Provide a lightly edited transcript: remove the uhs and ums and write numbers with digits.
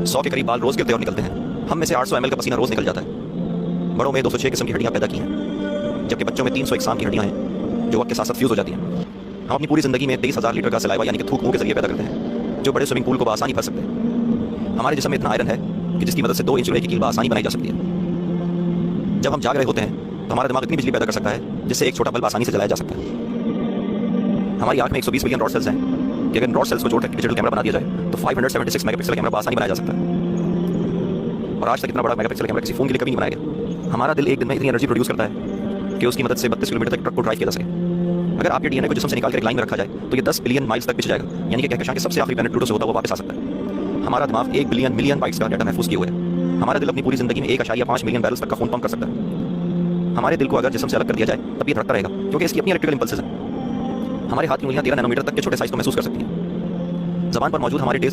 100 के करीब बाल रोज गिरते और निकलते हैं। हम में से 800 ml का पसीना रोज निकल जाता है। बड़ों में 206 किस्म की हड्डियां पैदा की हैं, जबकि बच्चों में 301 की हड्डियां हैं जो वक्त के साथ साथ फ्यूज हो जाती हैं। हम अपनी पूरी जिंदगी में 23,000 लीटर का सलाइवा यानी कि थूक मुंह के जरिए पैदा करते हैं, जो बड़े स्विमिंग पूल को बआसानी भर सकते हैं। हमारे जिस्म में इतना आयरन है कि जिसकी मदद से 2 इंच लोहे की कील बआसानी बनाई जा सकती है। जब हम जाग रहे होते हैं तो हमारा दिमाग इतनी बिजली पैदा कर सकता है जिससे एक छोटा बल्ब आसानी से जलाया जा सकता है। हमारी आंख में 120 बिलियन रॉड सेल्स हैं कि अगर इन रॉड सेल्स को जोड़कर डिजिटल कैमरा बना दिया जाए तो 576 मेगापिक्सल कैमरा बआसानी बनाया जा सकता है। और आज तक इतना बड़ा मेगापिक्सल कैमरा किसी फोन के लिए कभी नहीं बनाया गया। हमारा दिल एक दिन में इतनी एनर्जी प्रोड्यूस करता है कि उसकी मदद से 32 किलोमीटर तक ट्रक को ड्राइव किया जा सके। अगर आपके डीएनए को जिस्म से निकाल कर एक लाइन में रखा जाए तो ये 10 बिलियन माइल्स तक पिछ जाएगा, यानी कि कहकशां के सबसे आखिरी प्लैनेट प्लूटो से होता हुआ वापस आ सकता है। हमारा दिमाग 1 बिलियन मिलियन बाइट्स का डाटा महफूज किए हुए है। हमारा दिल अपनी पूरी जिंदगी में 1.5 मिलियन बैरल्स तक का खून पंप कर सकता है। हमारे दिल को अगर जिस्म से अलग कर दिया जाए तब ये धड़कता रहेगा, क्योंकि इसकी अपनी इलेक्ट्रिकल इंपल्सेस हैं। हमारे हाथ की उंगलियां 13 नैनोमीटर तक के छोटे साइज को महसूस कर सकती हैं। ज़बान पर मौजूद हमारे टेस्ट